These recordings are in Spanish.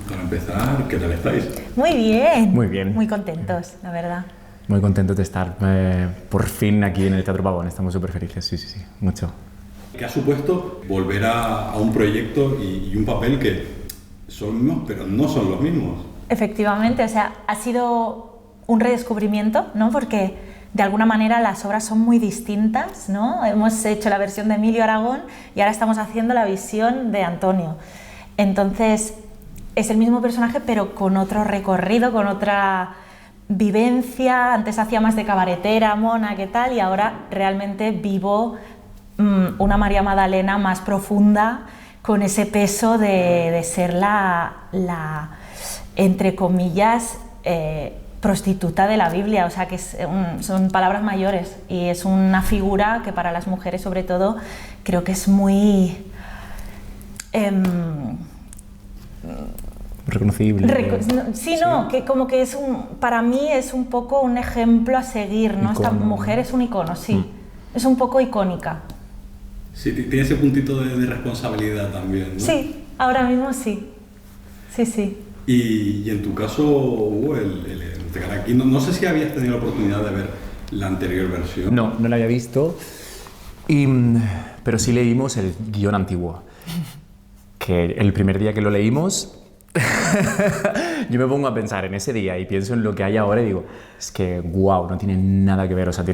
Para empezar, ¿qué tal estáis? Muy bien. Muy bien. Muy contentos, la verdad. Muy contentos de estar por fin aquí en el Teatro Pavón. Estamos súper felices, sí, mucho. ¿Qué ha supuesto volver a un proyecto y un papel que son los mismos, pero no son los mismos? Efectivamente, o sea, ha sido un redescubrimiento, ¿no? Porque de alguna manera las obras son muy distintas, ¿no? Hemos hecho la versión de Emilio Aragón y ahora estamos haciendo la visión de Antonio. Entonces, es el mismo personaje, pero con otro recorrido, con otra vivencia. Antes hacía más de cabaretera, mona, ¿qué tal? Y ahora realmente vivo una María Magdalena más profunda, con ese peso de ser la entre comillas, prostituta de la Biblia, o sea que son palabras mayores y es una figura que para las mujeres sobre todo creo que es muy reconocible. Sí, no, que como que para mí es un poco un ejemplo a seguir, ¿no? Icono. Esta mujer es un icono, sí, es un poco icónica. Sí, tiene ese puntito de responsabilidad también, ¿no? Sí, ahora mismo sí, sí. Y en tu caso, Hugo, el entregar aquí, no sé si habías tenido la oportunidad de ver la anterior versión. No la había visto, pero sí leímos el guión antiguo, que el primer día que lo leímos, yo me pongo a pensar en ese día y pienso en lo que hay ahora y digo, es que wow, no tiene nada que ver, o sea,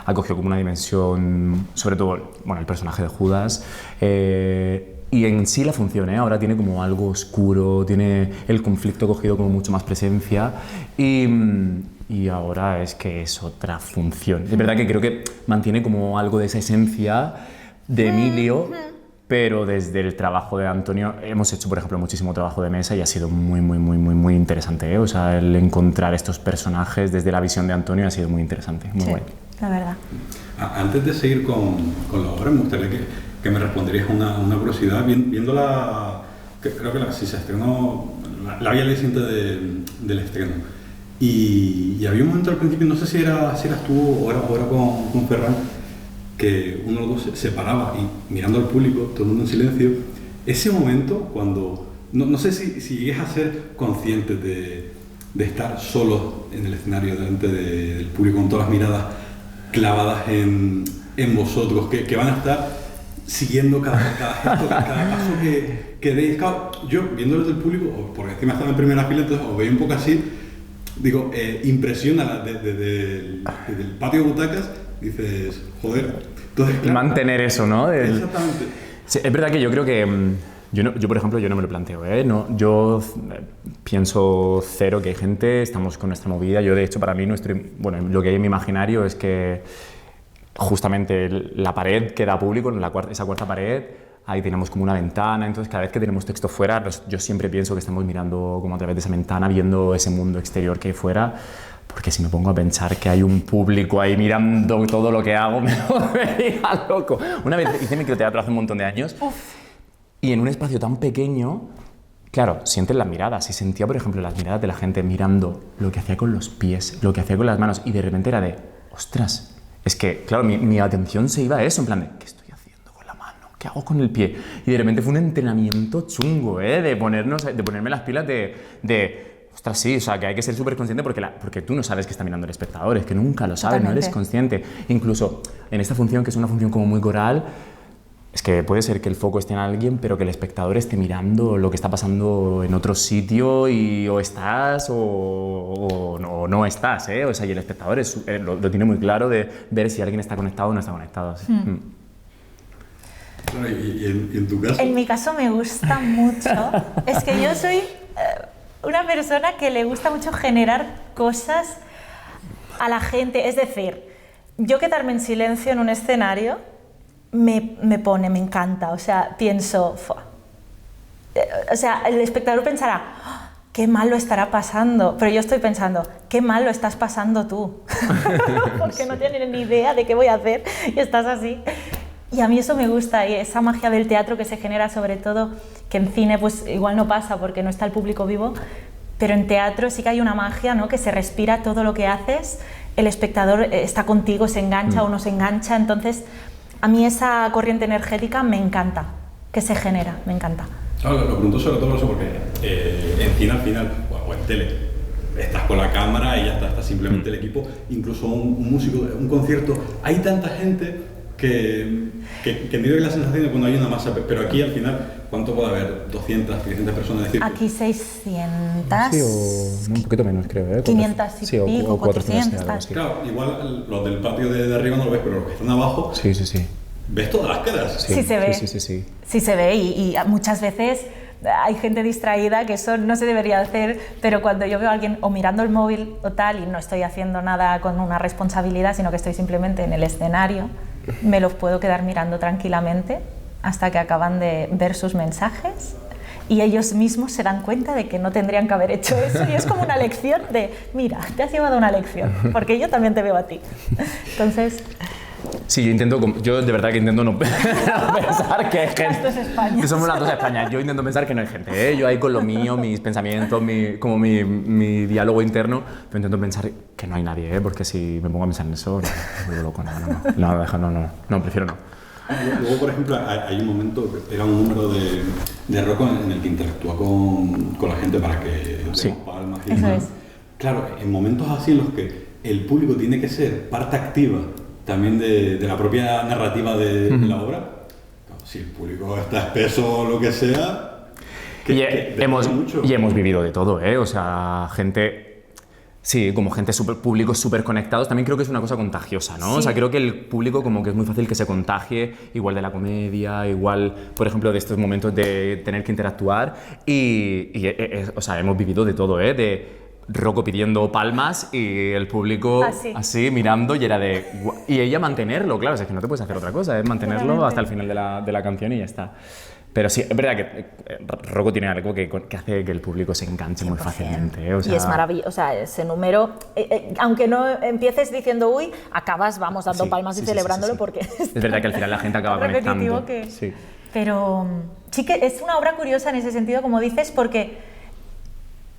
ha cogido como una dimensión, sobre todo, bueno, el personaje de Judas, y en sí la función, ahora tiene como algo oscuro, tiene el conflicto cogido como mucho más presencia y ahora es que es otra función. Es verdad que creo que mantiene como algo de esa esencia de Emilio, pero desde el trabajo de Antonio hemos hecho, por ejemplo, muchísimo trabajo de mesa y ha sido muy interesante, O sea, el encontrar estos personajes desde la visión de Antonio ha sido muy interesante, muy guay. La verdad. Antes de seguir con la obra, me gustaría que me responderías una curiosidad, viéndola, creo que si se estrenó, la vi al día siguiente del estreno. Y había un momento al principio, no sé si eras tú o era con Ferran, que uno de los dos se paraba y mirando al público, todo el mundo en silencio. Ese momento, cuando, no sé si llegues a ser conscientes de estar solos en el escenario delante del público con todas las miradas clavadas en vosotros, que van a estar siguiendo cada gesto, cada paso que deis. Claro, yo, viéndolo del público, porque encima estaba en primera fila, entonces os veía un poco así, digo, impresiona desde el patio de butacas, dices, joder. Entonces, claro, mantener eso, ¿no? Exactamente. Sí, es verdad que yo creo que yo, por ejemplo, yo no me lo planteo, No, yo pienso cero que hay gente, estamos con nuestra movida. Yo, de hecho, para mí, lo que hay en mi imaginario es que justamente la pared que da público, esa cuarta pared, ahí tenemos como una ventana, entonces cada vez que tenemos texto fuera, yo siempre pienso que estamos mirando como a través de esa ventana, viendo ese mundo exterior que hay fuera, porque si me pongo a pensar que hay un público ahí mirando todo lo que hago, me volvería loco. Una vez hice microteatro hace un montón de años, y en un espacio tan pequeño, claro, sientes las miradas, y sentía, por ejemplo, las miradas de la gente mirando lo que hacía con los pies, lo que hacía con las manos, y de repente era de, ostras, es que, claro, mi atención se iba a eso, en plan de, ¿qué estoy haciendo con la mano? ¿Qué hago con el pie? Y de repente fue un entrenamiento chungo, de ponerme las pilas de ostras, sí, o sea, que hay que ser súper consciente porque tú no sabes que está mirando el espectador, es que nunca lo sabes, Totalmente. no eres consciente. Incluso en esta función, que es una función como muy coral, es que puede ser que el foco esté en alguien, pero que el espectador esté mirando lo que está pasando en otro sitio y o estás o no estás, O sea, y el espectador lo tiene muy claro de ver si alguien está conectado o no está conectado. ¿Sí? Claro, ¿y en tu caso? En mi caso me gusta mucho. Es que yo soy una persona que le gusta mucho generar cosas a la gente. Es decir, yo quedarme en silencio en un escenario me encanta. O sea, pienso... O sea, el espectador pensará, "Oh, qué mal lo estará pasando". Pero yo estoy pensando, qué mal lo estás pasando tú. Porque no tienes ni idea de qué voy a hacer y estás así. Y a mí eso me gusta, y esa magia del teatro que se genera, sobre todo, que en cine pues igual no pasa porque no está el público vivo, pero en teatro sí que hay una magia, ¿no? Que se respira todo lo que haces, el espectador está contigo, se engancha o no se engancha, entonces a mí esa corriente energética me encanta, que se genera, me encanta. No, lo pregunto sobre todo eso porque en cine al final, o en tele, estás con la cámara y ya está simplemente el equipo, incluso un músico, un concierto, hay tanta gente que vive la sensación de cuando hay una masa, pero aquí al final, ¿cuánto puede haber? 200, 300 personas, decir. Aquí 600. Sí, o un poquito menos, creo, ¿eh? 500 y sí, pico, o 400. algo Así. Claro, igual los del patio de arriba no lo ves, pero los que están abajo, Sí, sí, sí. ves todas las caras. Sí se ve. Sí. Sí se ve y muchas veces hay gente distraída que eso no se debería hacer, pero cuando yo veo a alguien o mirando el móvil o tal y no estoy haciendo nada con una responsabilidad, sino que estoy simplemente en el escenario, me los puedo quedar mirando tranquilamente hasta que acaban de ver sus mensajes y ellos mismos se dan cuenta de que no tendrían que haber hecho eso y es como una lección de, mira, te has llevado una lección, porque yo también te veo a ti. Entonces... Sí, yo de verdad que intento no pensar que hay gente. Las dos Españas. Que somos las dos Españas. Yo intento pensar que no hay gente, ¿eh? Yo ahí con lo mío, mis pensamientos, mi diálogo interno, pero intento pensar que no hay nadie, ¿eh? Porque si me pongo a pensar en eso, me vuelvo loco. No, prefiero no. Luego, por ejemplo, hay un momento, era un número de Rocco en el que interactúa con la gente para que Sí. demos palmas y Eso demás. es. Claro, en momentos así en los que el público tiene que ser parte activa también de la propia narrativa de la obra, claro, si el público está espeso o lo que sea, hemos vivido de todo, ¿eh? O sea, gente... Sí, como gente públicos súper conectados, también creo que es una cosa contagiosa, ¿no? Sí. O sea, creo que el público como que es muy fácil que se contagie, igual de la comedia, igual, por ejemplo, de estos momentos de tener que interactuar o sea, hemos vivido de todo, ¿eh? De Rocco pidiendo palmas y el público así mirando y era de... Y ella mantenerlo, claro, es que no te puedes hacer otra cosa, es mantenerlo Claramente. hasta el final de la canción y ya está. Pero sí, es verdad que Rocco tiene algo que hace que el público se enganche muy 100%. fácilmente, ¿eh? O sea, y es maravilloso, o sea, ese número, aunque no empieces diciendo uy, acabas, vamos, dando Sí, palmas y sí, celebrándolo sí. porque Es verdad que al final la gente acaba tan repetitivo conectando. que... Sí. Pero sí que es una obra curiosa en ese sentido, como dices, porque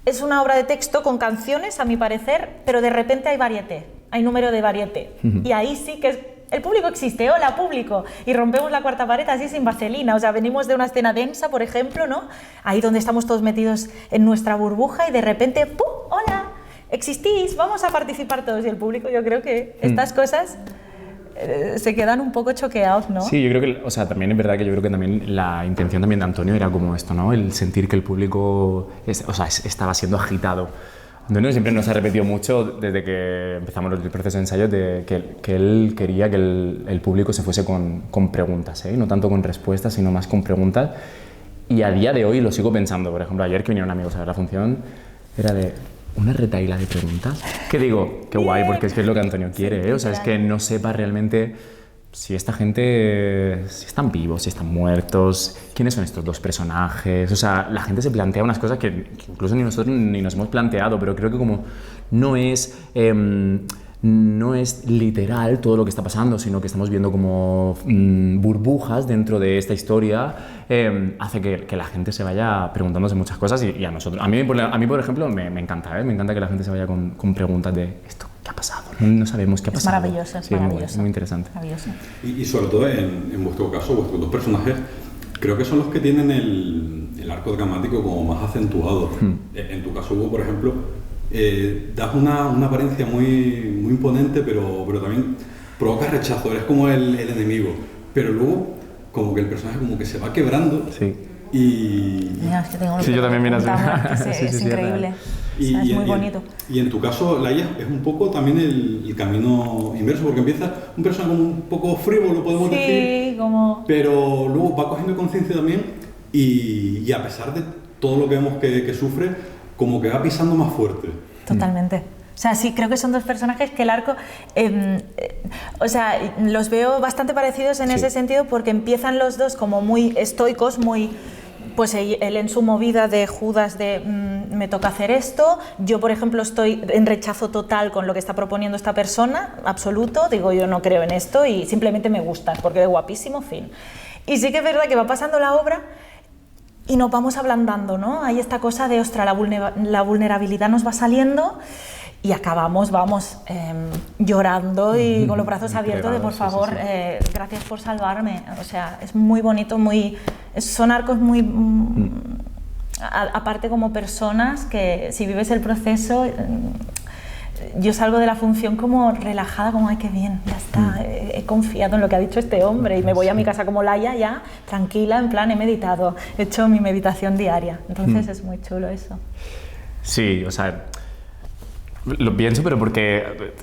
es una obra de texto con canciones, a mi parecer, pero de repente hay varieté, hay número de varieté. Y ahí sí que el público existe, hola público, y rompemos la cuarta pared así sin vaselina. O sea, venimos de una escena densa, por ejemplo, ¿no? Ahí donde estamos todos metidos en nuestra burbuja y de repente, ¡pum! ¡Hola! Existís, vamos a participar todos. Y el público, yo creo que estas cosas se quedan un poco choqueados, ¿no? Sí, yo creo que, o sea, también es verdad que yo creo que también la intención también de Antonio era como esto, ¿no? El sentir que el público estaba siendo agitado. Antonio siempre nos ha repetido mucho desde que empezamos el proceso de ensayo de que él quería que el público se fuese con preguntas, ¿eh? No tanto con respuestas, sino más con preguntas. Y a día de hoy lo sigo pensando. Por ejemplo, ayer que vinieron amigos a ver la función, era de una retahíla de preguntas. Que digo, qué guay, porque es que es lo que Antonio quiere, ¿eh? O sea, es que no sepa realmente si esta gente, si están vivos, si están muertos, quiénes son estos dos personajes. O sea, la gente se plantea unas cosas que incluso ni nosotros ni nos hemos planteado, pero creo que como no es literal todo lo que está pasando, sino que estamos viendo como burbujas dentro de esta historia, hace que la gente se vaya preguntándose muchas cosas y a nosotros. A mí, por ejemplo, me encanta, ¿eh? Me encanta que la gente se vaya con preguntas de esto. ¿Qué ha pasado? No sabemos qué ha pasado. Es maravilloso, es sí, maravilloso. Muy interesante. Maravilloso. Y sobre todo en vuestro caso, vuestros dos personajes, creo que son los que tienen el arco dramático como más acentuado. En tu caso, Hugo, por ejemplo, das una apariencia muy imponente, pero también provoca rechazo, eres como el enemigo. Pero luego, como que el personaje como que se va quebrando. Sí. Mira, es que tengo Sí, yo también, mira, es increíble. Es muy bonito. Y en tu caso, Laia, es un poco también el camino inverso, porque empieza un personaje como un poco frívolo, podemos decir. Sí, como... Pero luego va cogiendo conciencia también y a pesar de todo lo que vemos que sufre, como que va pisando más fuerte. Totalmente. O sea, sí, creo que son dos personajes que el arco... o sea, los veo bastante parecidos en ese sentido porque empiezan los dos como muy estoicos, muy... Pues él en su movida de Judas de me toca hacer esto, yo por ejemplo estoy en rechazo total con lo que está proponiendo esta persona, absoluto, digo yo no creo en esto y simplemente me gusta porque es guapísimo, fin. Y sí que es verdad que va pasando la obra y nos vamos ablandando, ¿no? Hay esta cosa de, ostras, la vulnerabilidad nos va saliendo y acabamos, vamos, llorando y con los brazos abiertos de por favor, gracias por salvarme. O sea, es muy bonito, son arcos muy... aparte como personas que si vives el proceso, yo salgo de la función como relajada, como ay qué bien, ya está, he confiado en lo que ha dicho este hombre y me voy a mi casa como Laia ya, tranquila, en plan he meditado, he hecho mi meditación diaria. Entonces es muy chulo eso. Sí, o sea... Lo pienso, pero porque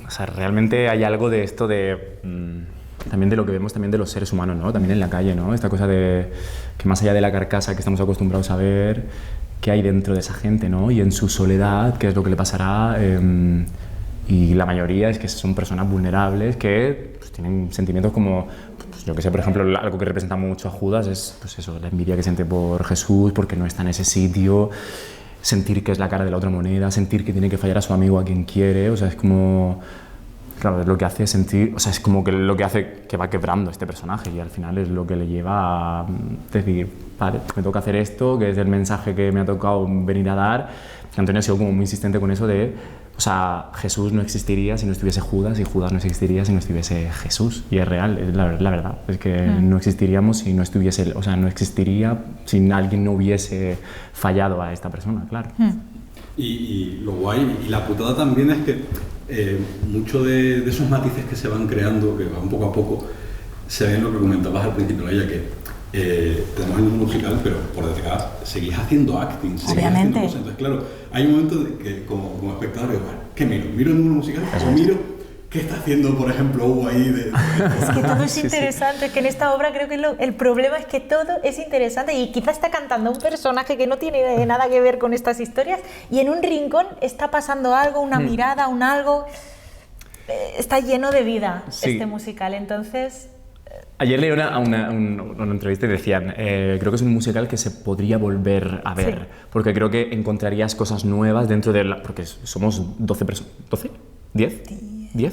o sea, realmente hay algo de esto de... también de lo que vemos también de los seres humanos, ¿no? También en la calle, ¿no? Esta cosa de que más allá de la carcasa que estamos acostumbrados a ver, qué hay dentro de esa gente, ¿no? Y en su soledad, qué es lo que le pasará. Y la mayoría es que son personas vulnerables que pues, tienen sentimientos como... Pues, yo que sé, por ejemplo, algo que representa mucho a Judas es pues eso, la envidia que siente por Jesús, porque no está en ese sitio. Sentir que es la cara de la otra moneda, sentir que tiene que fallar a su amigo a quien quiere, o sea, es como... Claro, es lo que hace sentir, o sea, es como que lo que hace que va quebrando este personaje y al final es lo que le lleva a decir, vale, me toca hacer esto, que es el mensaje que me ha tocado venir a dar. Antonio ha sido como muy insistente con eso de, o sea, Jesús no existiría si no estuviese Judas y Judas no existiría si no estuviese Jesús. Y es real, es la verdad, es que no existiríamos si no estuviese, o sea, no existiría si alguien no hubiese fallado a esta persona, claro. Y lo guay y la putada también es que muchos de esos matices que se van creando, que van poco a poco, se ven lo que comentabas al principio, ella que tenemos el mundo musical, pero por detrás seguís haciendo acting, seguís haciendo cosas. Entonces, claro, hay un momento de que como espectador digo, ¿qué miro? ¿Miro el mundo musical o miro qué está haciendo, por ejemplo, Hugo ahí? Es que todo es interesante, que en esta obra creo que el problema es que todo es interesante y quizá está cantando un personaje que no tiene nada que ver con estas historias y en un rincón está pasando algo, una mirada, un algo... Está lleno de vida este musical, entonces... Ayer leí una entrevista y decían, creo que es un musical que se podría volver a ver, porque creo que encontrarías cosas nuevas dentro de la... Porque somos 12 personas... ¿12? ¿10?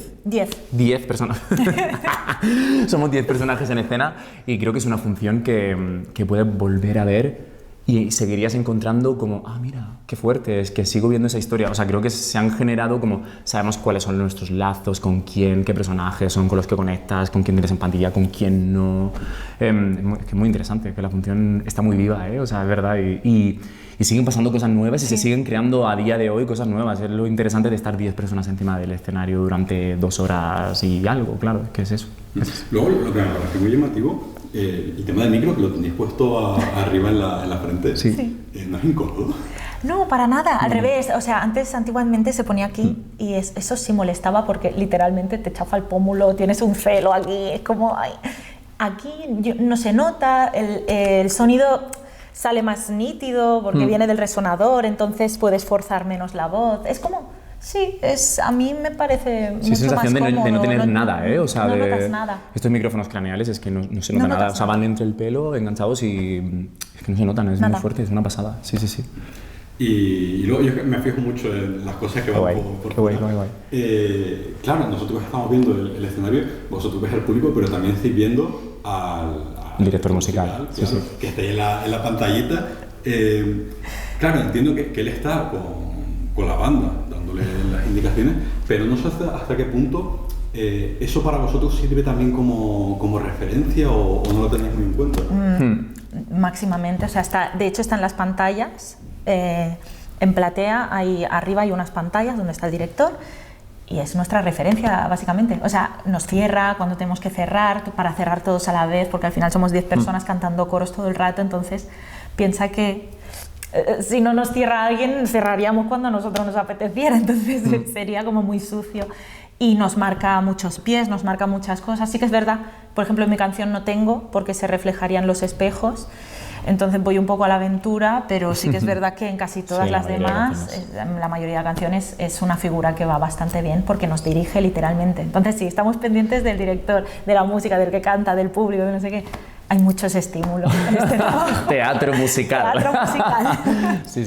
10 personas. Somos 10 personajes en escena y creo que es una función que puedes volver a ver y seguirías encontrando como, mira, qué fuerte, es que sigo viendo esa historia. O sea, creo que se han generado como, sabemos cuáles son nuestros lazos, con quién, qué personajes son con los que conectas, con quién tienes empatía, con quién no. Es muy interesante, que la función está muy viva, o sea, es verdad. Y siguen pasando cosas nuevas y se siguen creando a día de hoy cosas nuevas. Es lo interesante de estar 10 personas encima del escenario durante 2 horas y algo, claro, que es eso. Luego, lo que me parece muy llamativo, el tema del micro, que lo tenéis puesto arriba en la frente, ¿no es incómodo? No, para nada, al revés. O sea, antiguamente se ponía aquí y eso sí molestaba porque literalmente te chafa el pómulo, tienes un celo aquí, es como... Aquí no se nota, el sonido sale más nítido porque viene del resonador, entonces puedes forzar menos la voz. Es como... Sí, a mí me parece mucho sensación más cómodo. de no tener nada, o sea, no notas nada. Estos micrófonos craneales es que no se nota nada, o sea, van entre el pelo enganchados y es que no se notan, es muy fuerte, es una pasada, sí. Y luego yo me fijo mucho en las cosas que van por guay. Claro, nosotros estamos viendo el escenario, vosotros ves al público, pero también estáis viendo al director musical, claro, que está ahí en la pantallita. Claro, entiendo que él está con la banda, dándole las indicaciones, pero no sé hasta qué punto eso para vosotros sirve también como referencia o no lo tenéis muy en cuenta. Máximamente, o sea, de hecho están las pantallas, en platea arriba hay unas pantallas donde está el director y es nuestra referencia básicamente, o sea, nos cierra cuando tenemos que cerrar, para cerrar todos a la vez, porque al final somos 10 personas cantando coros todo el rato, entonces piensa que si no nos cierra alguien, cerraríamos cuando a nosotros nos apeteciera, entonces sería como muy sucio y nos marca muchos pies, nos marca muchas cosas. Sí que es verdad, por ejemplo, en mi canción no tengo porque se reflejarían los espejos, entonces voy un poco a la aventura, pero sí que es verdad que en casi todas las demás, la mayoría de canciones es una figura que va bastante bien porque nos dirige literalmente. Entonces sí, estamos pendientes del director, de la música, del que canta, del público, de no sé qué. Hay muchos estímulos en este trabajo. Teatro musical. Teatro musical. Sí.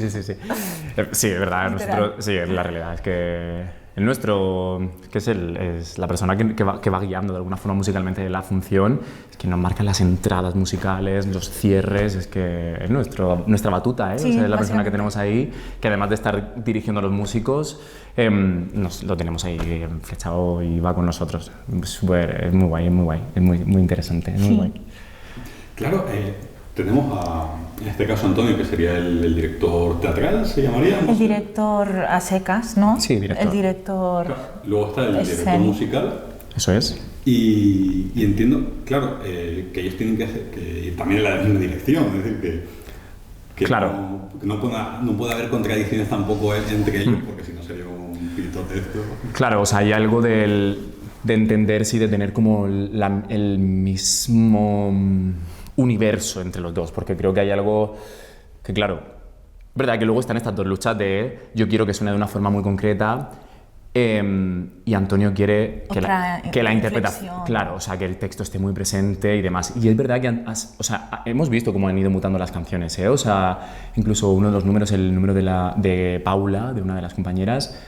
Sí, es verdad. Nosotros, sí, la realidad es que El nuestro, que es la persona que va guiando de alguna forma musicalmente la función, es que nos marca las entradas musicales, los cierres, es que es nuestra batuta, ¿eh? Sí, o sea, es la persona básicamente. que tenemos ahí, que además de estar dirigiendo a los músicos, lo tenemos ahí flechado y va con nosotros. Es muy guay, es muy interesante, es muy guay. Claro, tenemos en este caso Antonio, que sería el director teatral, ¿se llamaría? El director a secas, ¿no? Sí, director. El director... Claro, luego está el director escénico. musical. Eso es. Y entiendo, claro, que ellos tienen que hacer, que también en la misma dirección, es decir, que Claro. no puede haber contradicciones tampoco entre ellos, porque si no sería un pitote esto. Claro, o sea, hay algo de entenderse y de tener como el mismo universo entre los dos, porque creo que hay algo que, claro, es verdad que luego están estas dos luchas de yo quiero que suene de una forma muy concreta y Antonio quiere que la interpretación, claro, o sea, que el texto esté muy presente y demás. Y es verdad que o sea, hemos visto cómo han ido mutando las canciones, ¿eh? O sea, incluso uno de los números, el número de Paula, de una de las compañeras,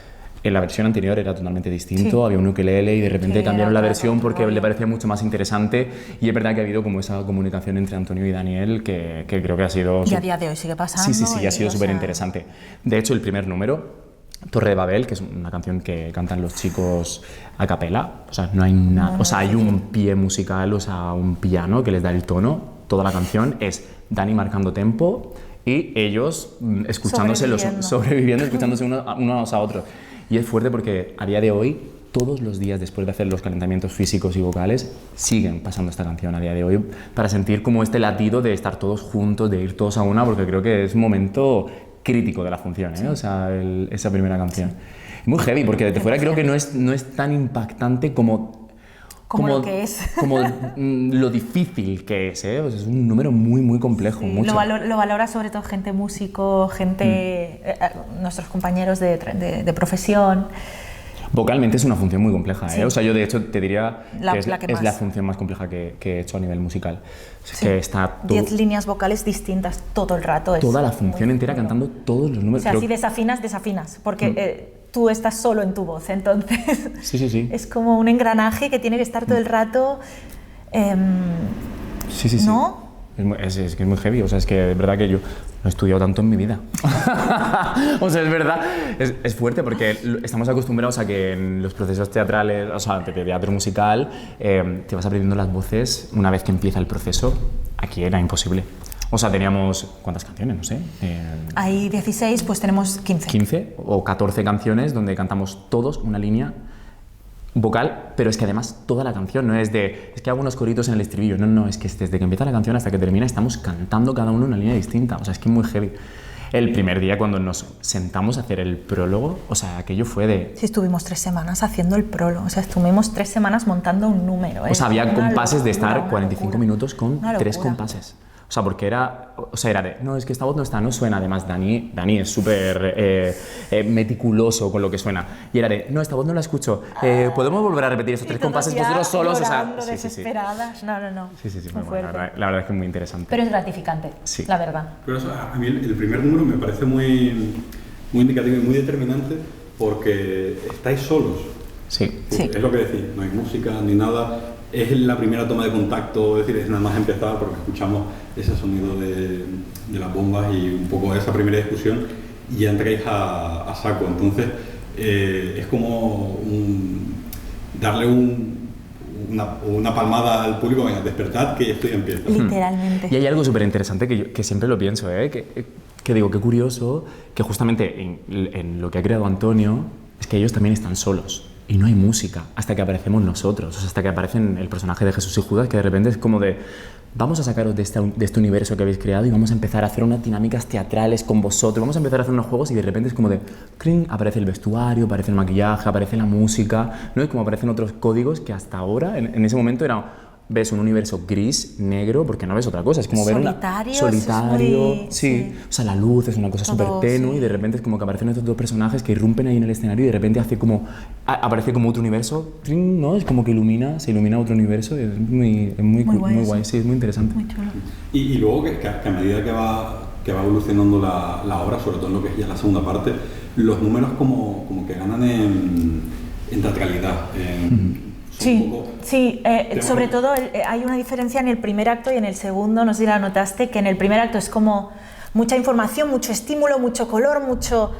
en la versión anterior era totalmente distinto, había un ukelele y de repente cambiaron la versión porque le parecía mucho más interesante y es verdad que ha habido como esa comunicación entre Antonio y Daniel que creo que ha sido... Y a día de hoy sigue pasando. Sí, ha sido súper interesante. De hecho, el primer número, Torre de Babel, que es una canción que cantan los chicos a capela, o sea, no hay nada, o sea, hay un pie musical, o sea, un piano que les da el tono, toda la canción es Dani marcando tempo y ellos escuchándose, sobreviviendo escuchándose unos a otros. Y es fuerte porque a día de hoy, todos los días después de hacer los calentamientos físicos y vocales, siguen pasando esta canción a día de hoy para sentir como este latido de estar todos juntos, de ir todos a una, porque creo que es un momento crítico de la función, ¿eh? O sea, esa primera canción. Muy heavy, porque desde fuera creo que no es tan impactante como lo que es. Como lo difícil que es, ¿eh? O sea, es un número muy complejo. Sí, mucho. lo valora sobre todo gente músico, nuestros compañeros de profesión. Vocalmente es una función muy compleja, ¿eh? Sí. O sea, yo de hecho te diría que es que la función más compleja que he hecho a nivel musical. O sea, Sí. que está 10 líneas vocales distintas todo el rato. toda la función entera cantando todos los números. O sea, si desafinas, porque tú estás solo en tu voz, entonces Sí. es como un engranaje que tiene que estar todo el rato, Sí. ¿no? Es que es muy heavy, o sea, es que es verdad que yo no he estudiado tanto en mi vida. O sea, es verdad, es fuerte porque estamos acostumbrados a que en los procesos teatrales, o sea, de teatro musical, te vas aprendiendo las voces una vez que empieza el proceso. Aquí era imposible. O sea, teníamos, ¿cuántas canciones? No sé. Hay 16, pues tenemos 15. 15 o 14 canciones donde cantamos todos una línea vocal, pero es que además toda la canción no es es que hago unos coritos en el estribillo, no, es que desde que empieza la canción hasta que termina estamos cantando cada uno una línea distinta, o sea, es que es muy heavy. El primer día cuando nos sentamos a hacer el prólogo, o sea, aquello fue de... Sí, estuvimos 3 semanas haciendo el prólogo, o sea, estuvimos 3 semanas montando un número. O sea, había compases de estar una 45 locura. minutos con Una 3 locura. compases. O sea, porque era de, no, es que esta voz no suena. Además, Dani es súper meticuloso con lo que suena. Y era de, no, esta voz no la escucho. ¿Podemos volver a repetir esos 3 compases vosotros solos? Llorando, o sea, desesperadas. No. Sí, Muy muy bueno. fuerte. La verdad es que es muy interesante. Pero es gratificante, Sí. la verdad. Pero eso, a mí el primer número me parece muy indicativo y muy determinante porque estáis solos. Sí. Sí. Es lo que decís, no hay música ni nada. Es la primera toma de contacto, es decir, es nada más empezar porque escuchamos ese sonido de las bombas y un poco esa primera discusión y ya entráis a saco. Entonces, es como darle una palmada al público, venga, despertad que esto ya empieza. Literalmente. Y hay algo súper interesante que siempre lo pienso, que digo, qué curioso que justamente en lo que ha creado Antonio es que ellos también están solos. Y no hay música hasta que aparecemos nosotros, o sea, hasta que aparecen el personaje de Jesús y Judas, que de repente es como de, vamos a sacaros de este universo que habéis creado y vamos a empezar a hacer unas dinámicas teatrales con vosotros, vamos a empezar a hacer unos juegos y de repente es como de, ¡cling!, aparece el vestuario, aparece el maquillaje, aparece la música, ¿no? Es como aparecen otros códigos que hasta ahora, en ese momento ves un universo gris, negro, porque no ves otra cosa, es como ver solitario, sí. O sea, la luz es una cosa súper tenue y de repente es como que aparecen estos dos personajes que irrumpen ahí en el escenario y de repente aparece como otro universo, ¿no? Es como que se ilumina otro universo y es muy guay, sí, es muy interesante. Muy chulo. Y luego que a medida que va que va evolucionando la obra, sobre todo en lo que es ya la segunda parte, los números como que ganan en teatralidad. Sí, sí, sobre todo hay una diferencia en el primer acto y en el segundo, no sé si la notaste, que en el primer acto es como mucha información, mucho estímulo, mucho color, mucho,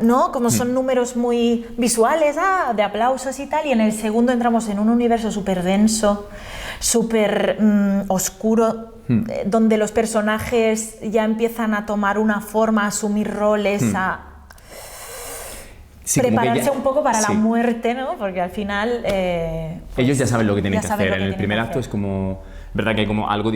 ¿no? Como son números muy visuales, de aplausos y tal, y en el segundo entramos en un universo súper denso, súper oscuro, donde los personajes ya empiezan a tomar una forma, a asumir roles, a prepararse un poco para la muerte, ¿no? Porque al final... pues, ellos ya saben lo que tienen que hacer. En el primer acto es como... verdad que hay como algo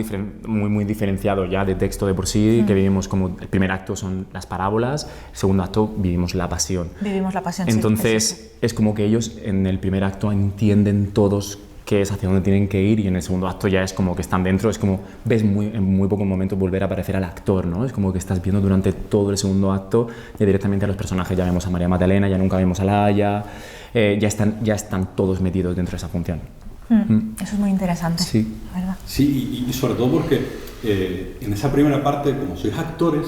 muy diferenciado ya de texto de por sí, que vivimos como... El primer acto son las parábolas, el segundo acto vivimos la pasión. Vivimos la pasión, entonces, es como que ellos en el primer acto entienden todos qué es, hacia dónde tienen que ir, y en el segundo acto ya es como que están dentro, es como ves en muy pocos momentos volver a aparecer al actor, ¿no? Es como que estás viendo durante todo el segundo acto y directamente a los personajes. Ya vemos a María Magdalena, ya nunca vemos a Laia, ya están todos metidos dentro de esa función. Eso es muy interesante, sí. La verdad. Sí, y sobre todo porque en esa primera parte, como sois actores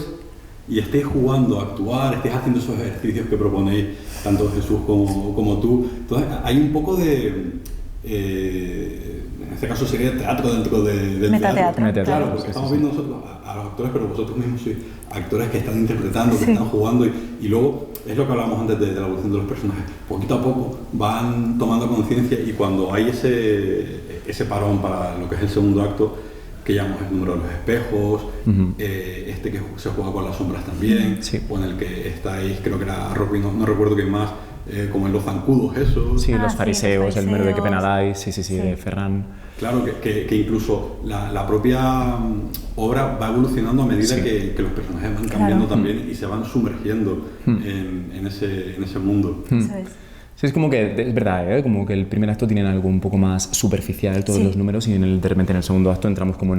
y estéis jugando a actuar, estéis haciendo esos ejercicios que proponéis tanto Jesús como tú, entonces hay un poco de... en este caso sería teatro dentro del Metateatro. teatro. Claro, porque estamos viendo nosotros a los actores, pero vosotros mismos sois actores que están interpretando, que están jugando, y luego es lo que hablábamos antes de la evolución de los personajes. Poquito a poco van tomando conciencia, y cuando hay ese parón para lo que es el segundo acto, que llamamos el número de los espejos, que se juega con las sombras también, o en el que estáis, creo que era Rocky, no recuerdo quién más, como en los zancudos esos. Sí, los fariseos, el mero de que penadáis, sí, de Ferran. Claro, que incluso la propia obra va evolucionando a medida que los personajes van cambiando también y se van sumergiendo en ese mundo. Eso es. Sí, es como que, es verdad, como que el primer acto tiene algo un poco más superficial, todos los números, y de repente en el segundo acto entramos como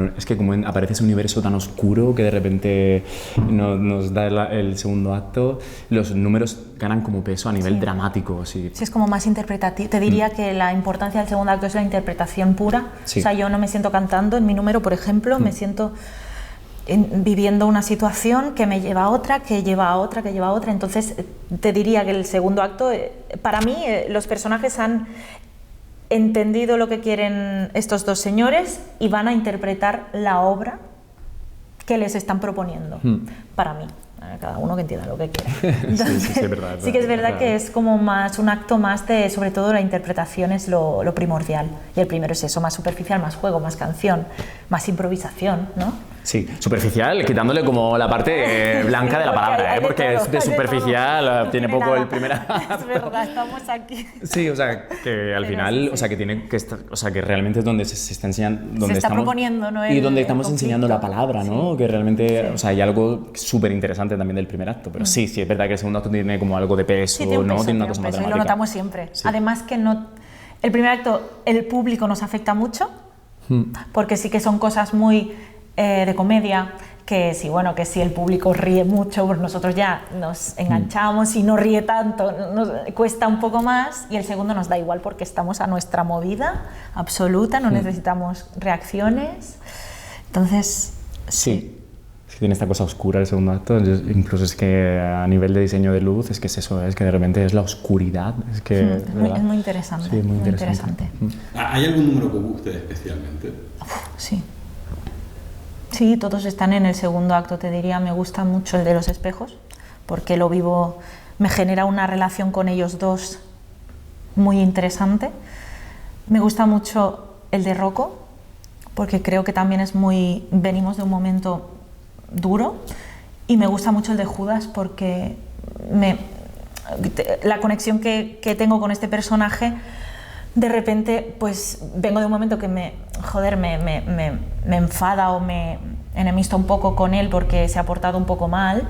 aparece ese universo tan oscuro que de repente nos da el segundo acto. Los números ganan como peso a nivel dramático. Sí, es como más interpretativo. Te diría que la importancia del segundo acto es la interpretación pura. Sí. O sea, yo no me siento cantando en mi número, por ejemplo, me siento viviendo una situación que me lleva a otra, que lleva a otra, que lleva a otra. Entonces te diría que el segundo acto, para mí, los personajes han entendido lo que quieren estos dos señores y van a interpretar la obra que les están proponiendo, para mí. Cada uno que entienda lo que quiera. Entonces, sí, es verdad, sí que es verdad que es como más un acto más de, sobre todo la interpretación es lo primordial, y el primero es eso, más superficial, más juego, más canción, más improvisación, ¿no? Sí, superficial, quitándole como la parte blanca de la palabra, porque es de superficial, tiene poco nada. El primer... Es verdad, estamos aquí. Sí, o sea, que al final, o sea, que tiene que estar, o sea, que realmente es donde se está enseñando, donde se está estamos proponiendo, ¿no? Y donde estamos enseñando la palabra, ¿no? Que realmente, o sea, hay algo súper interesante también del primer acto, pero sí, es verdad que el segundo acto tiene como algo de peso, tiene un ¿no? Peso, tiene una cosa más dramática. Y lo notamos siempre. Sí. Además que el primer acto, el público nos afecta mucho, porque sí que son cosas muy de comedia, que si el público ríe mucho, pues nosotros ya nos enganchamos, y no ríe tanto, nos cuesta un poco más, y el segundo nos da igual porque estamos a nuestra movida absoluta, no necesitamos reacciones. Entonces, sí, tiene esta cosa oscura el segundo acto, incluso es que a nivel de diseño de luz es que es eso, es que de repente es la oscuridad, es que... es muy interesante. Sí, muy interesante. ¿Hay algún número que guste especialmente? Sí. Sí, todos están en el segundo acto, te diría. Me gusta mucho el de los espejos, porque lo vivo, me genera una relación con ellos dos muy interesante. Me gusta mucho el de Rocco, porque creo que también venimos de un momento duro, y me gusta mucho el de Judas, porque la conexión que tengo con este personaje, de repente, pues vengo de un momento que me enfada o me enemisto un poco con él porque se ha portado un poco mal,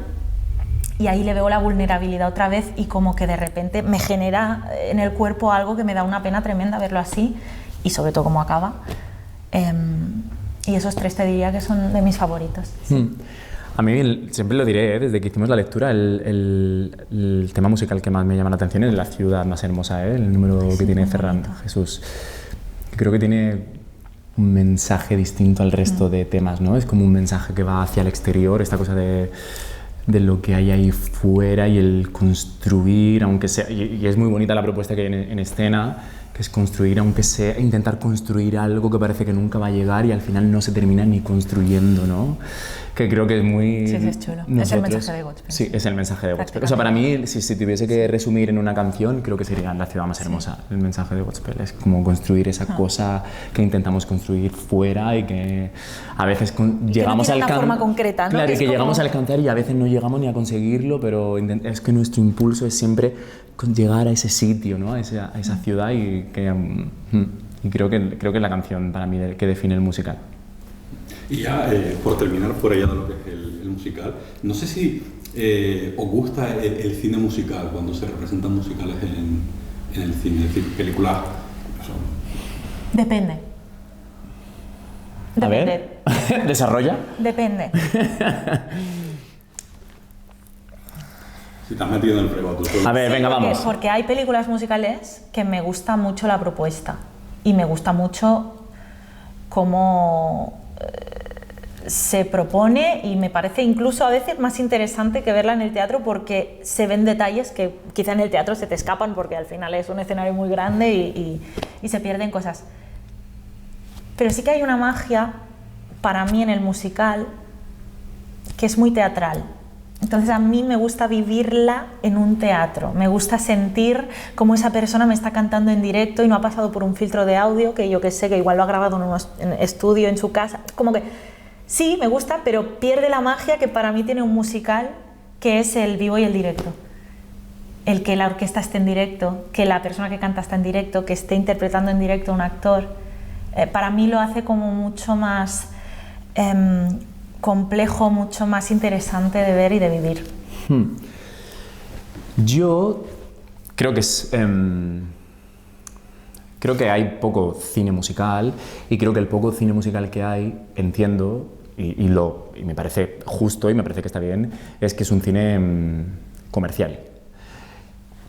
y ahí le veo la vulnerabilidad otra vez, y como que de repente me genera en el cuerpo algo que me da una pena tremenda verlo así, y sobre todo cómo acaba. Y esos tres te diría que son de mis favoritos. Sí. A mí, siempre lo diré, desde que hicimos la lectura, el tema musical que más me llama la atención es La ciudad más hermosa, el número que tiene Ferran, Jesús. Creo que tiene un mensaje distinto al resto de temas, ¿no? Es como un mensaje que va hacia el exterior, esta cosa de lo que hay ahí fuera y el construir, aunque sea... Y es muy bonita la propuesta que hay en escena, que es construir, aunque sea, intentar construir algo que parece que nunca va a llegar y al final no se termina ni construyendo, ¿no? Que creo que es muy... Sí, es chulo. Es el mensaje de Godspell. Sí, es el mensaje de Godspell. O sea, para mí, si tuviese que resumir en una canción, creo que sería La ciudad más hermosa. El mensaje de Godspell es como construir esa cosa que intentamos construir fuera y que a veces llegamos a alcanzar... una forma concreta, ¿no? Claro, que y que llegamos a alcanzar y a veces no llegamos ni a conseguirlo, pero es que nuestro impulso es siempre llegar a ese sitio, ¿no? A esa ciudad y creo que es la canción para mí que define el musical. Y ya, por terminar fuera ya de lo que es el musical, no sé si os gusta el cine musical cuando se representan musicales en el cine, es decir, películas... Depende. A ver, ¿desarrolla? Depende. Si te has metido en el fregado tú solo. A ver, venga, vamos. Porque hay películas musicales que me gusta mucho la propuesta y me gusta mucho cómo se propone y me parece incluso a veces más interesante que verla en el teatro porque se ven detalles que quizá en el teatro se te escapan porque al final es un escenario muy grande y se pierden cosas. Pero sí que hay una magia para mí en el musical que es muy teatral. Entonces a mí me gusta vivirla en un teatro, me gusta sentir cómo esa persona me está cantando en directo y no ha pasado por un filtro de audio que yo que sé, que igual lo ha grabado en un estudio en su casa, como que sí, me gusta, pero pierde la magia que para mí tiene un musical, que es el vivo y el directo. El que la orquesta esté en directo, que la persona que canta está en directo, que esté interpretando en directo a un actor, para mí lo hace como mucho más... complejo, mucho más interesante de ver y de vivir. Yo creo que creo que hay poco cine musical y creo que el poco cine musical que hay, entiendo, y me parece justo y me parece que está bien, es que es un cine comercial.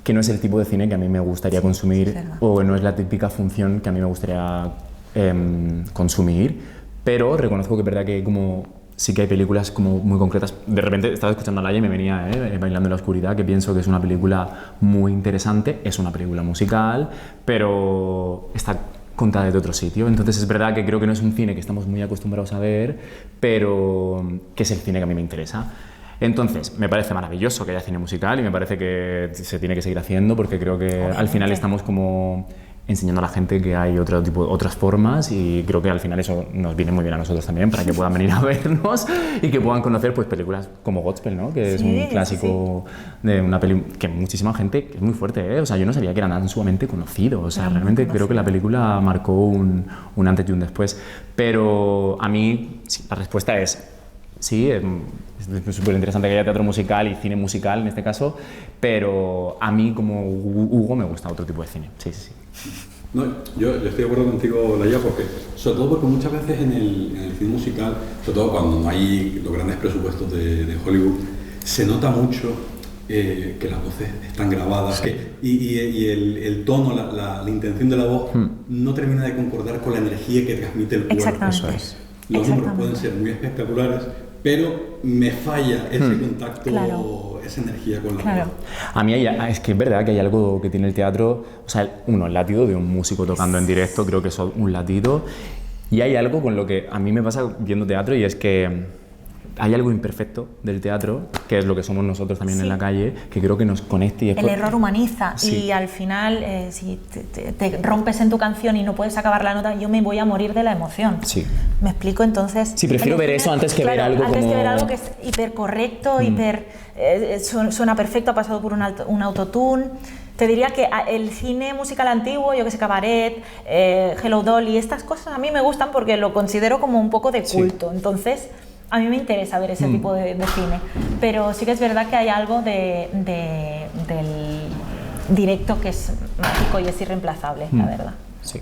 Que no es el tipo de cine que a mí me gustaría consumir o no es la típica función que a mí me gustaría consumir, pero reconozco que es verdad que sí que hay películas como muy concretas. De repente estaba escuchando a Laia y me venía Bailando en la oscuridad, que pienso que es una película muy interesante, es una película musical, pero está contada desde otro sitio. Entonces es verdad que creo que no es un cine que estamos muy acostumbrados a ver, pero que es el cine que a mí me interesa. Entonces, me parece maravilloso que haya cine musical y me parece que se tiene que seguir haciendo porque creo que al final estamos como enseñando a la gente que hay otras formas y creo que al final eso nos viene muy bien a nosotros también para que puedan venir a vernos y que puedan conocer pues películas como Godspell, ¿no? Que es un clásico de una peli que muchísima gente, que es muy fuerte, ¿eh? O sea, yo no sabía que era tan sumamente conocido, o sea, realmente creo que la película marcó un antes y un después, pero a mí sí, la respuesta es sí, es súper interesante que haya teatro musical y cine musical en este caso, pero a mí como Hugo me gusta otro tipo de cine, sí. No, yo estoy de acuerdo contigo, Laia, sobre todo porque muchas veces en el cine musical, sobre todo cuando no hay los grandes presupuestos de Hollywood, se nota mucho que las voces están grabadas y el tono, la intención de la voz no termina de concordar con la energía que transmite el cuerpo. Exactamente. Eso es. Los números pueden ser muy espectaculares, pero me falla ese contacto, esa energía con la voz. A mí es que es verdad que hay algo que tiene el teatro, o sea, el latido de un músico tocando en directo, creo que es un latido, y hay algo con lo que a mí me pasa viendo teatro y es que hay algo imperfecto del teatro, que es lo que somos nosotros también en la calle, que creo que nos conecta. El error humaniza y al final, si te rompes en tu canción y no puedes acabar la nota, yo me voy a morir de la emoción. Sí. ¿Me explico? Entonces... Sí, prefiero ver eso antes que ver algo antes como... que ver algo que es hiper correcto, suena perfecto, ha pasado por un autotune. Te diría que el cine musical antiguo, yo que sé, Cabaret, Hello Dolly, estas cosas a mí me gustan porque lo considero como un poco de culto. Entonces... a mí me interesa ver ese tipo de cine, pero sí que es verdad que hay algo del directo que es mágico y es irreemplazable, la verdad. Sí.